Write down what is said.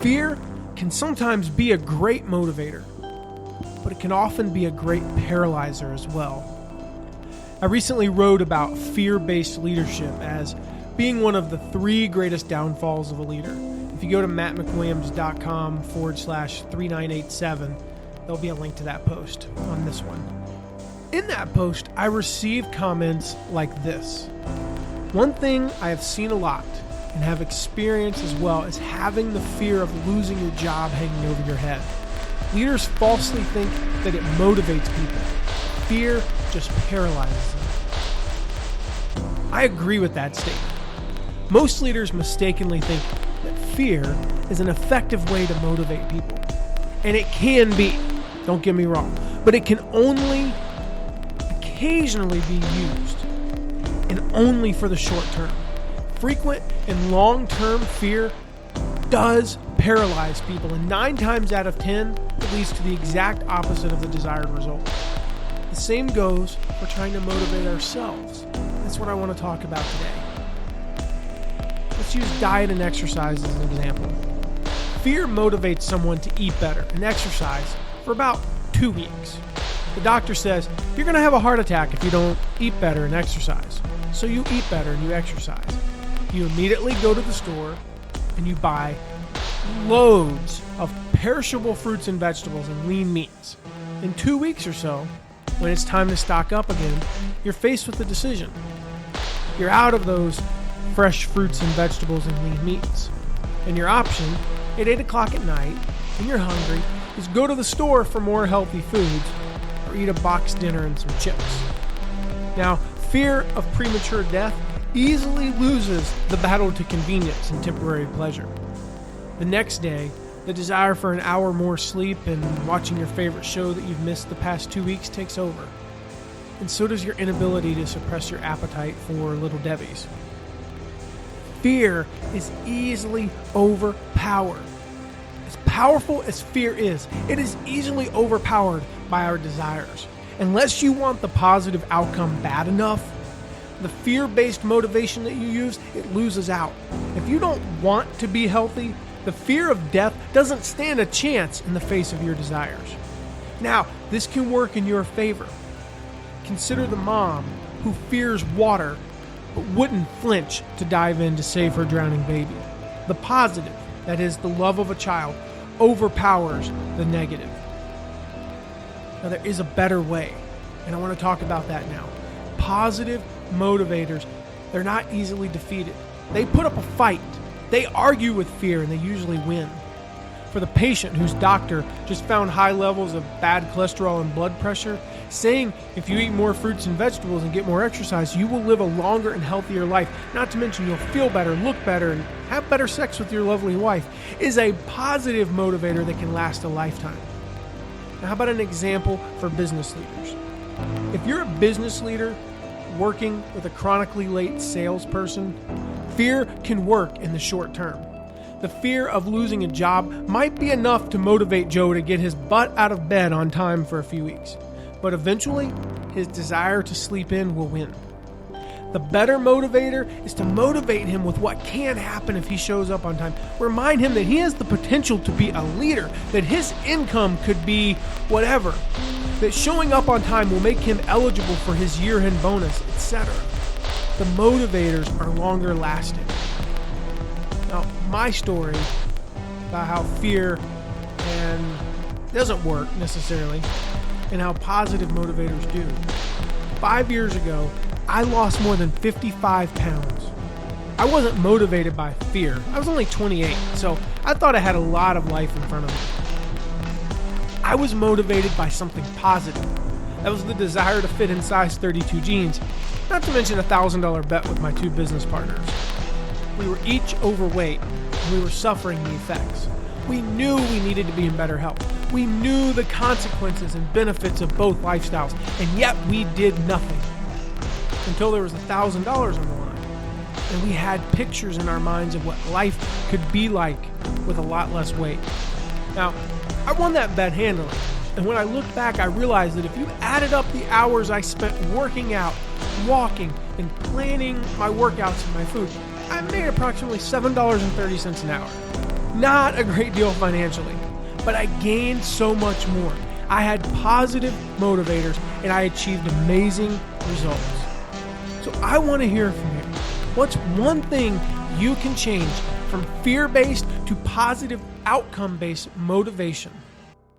Fear can sometimes be a great motivator, but it can often be a great paralyzer as well. I recently wrote about fear-based leadership as being one of the 3 greatest downfalls of a leader. If you go to mattmcwilliams.com/3987, there'll be a link to that post on this one. In that post, I received comments like this. One thing I have seen a lot and have experienced as well is having the fear of losing your job hanging over your head. Leaders falsely think that it motivates people. Fear just paralyzes them. I agree with that statement. Most leaders mistakenly think that fear is an effective way to motivate people. And it can be, don't get me wrong, but it can only occasionally be used, and only for the short term. Frequent and long-term fear does paralyze people, and 9 times out of 10, it leads to the exact opposite of the desired result. The same goes for trying to motivate ourselves. That's what I want to talk about today. Let's use diet and exercise as an example. Fear motivates someone to eat better and exercise for about 2 weeks. The doctor says, you're going to have a heart attack if you don't eat better and exercise. So you eat better and you exercise. You immediately go to the store and you buy loads of perishable fruits and vegetables and lean meats. In 2 weeks or so, when it's time to stock up again, you're faced with a decision. You're out of those fresh fruits and vegetables and lean meats. And your option, at 8 o'clock at night, when you're hungry, is go to the store for more healthy foods or eat a boxed dinner and some chips. Now, fear of premature death easily loses the battle to convenience and temporary pleasure. The next day, the desire for an hour more sleep and watching your favorite show that you've missed the past 2 weeks takes over. And so does your inability to suppress your appetite for Little Debbie's. Fear is easily overpowered. As powerful as fear is, it is easily overpowered by our desires. Unless you want the positive outcome bad enough, the fear-based motivation that you use, it loses out. If you don't want to be healthy, the fear of death doesn't stand a chance in the face of your desires. Now, this can work in your favor. Consider the mom who fears water but wouldn't flinch to dive in to save her drowning baby. The positive, that is, the love of a child, overpowers the negative. Now, there is a better way, and I want to talk about that now. Positive motivators, they're not easily defeated. They put up a fight. They argue with fear, and they usually win. For the patient whose doctor just found high levels of bad cholesterol and blood pressure, saying if you eat more fruits and vegetables and get more exercise, you will live a longer and healthier life, not to mention you'll feel better, look better, and have better sex with your lovely wife, is a positive motivator that can last a lifetime. Now, how about an example for business leaders? If you're a business leader working with a chronically late salesperson, fear can work in the short term. The fear of losing a job might be enough to motivate Joe to get his butt out of bed on time for a few weeks. But eventually, his desire to sleep in will win. The better motivator is to motivate him with what can happen if he shows up on time. Remind him that he has the potential to be a leader, that his income could be whatever, that showing up on time will make him eligible for his year-end bonus, etc. The motivators are longer lasting. Now, my story about how fear doesn't work necessarily, and how positive motivators do. 5 years ago, I lost more than 55 pounds. I wasn't motivated by fear. I was only 28, so I thought I had a lot of life in front of me. I was motivated by something positive. That was the desire to fit in size 32 jeans, not to mention a $1,000 bet with my 2 business partners. We were each overweight, and we were suffering the effects. We knew we needed to be in better health. We knew the consequences and benefits of both lifestyles, and yet we did nothing. Until there was $1,000 on the line, and we had pictures in our minds of what life could be like with a lot less weight. Now, I won that bet handily, and when I look back, I realized that if you added up the hours I spent working out, walking, and planning my workouts and my food, I made approximately $7.30 an hour. Not a great deal financially, but I gained so much more. I had positive motivators and I achieved amazing results. So I want to hear from you. What's one thing you can change from fear-based to positive outcome-based motivation?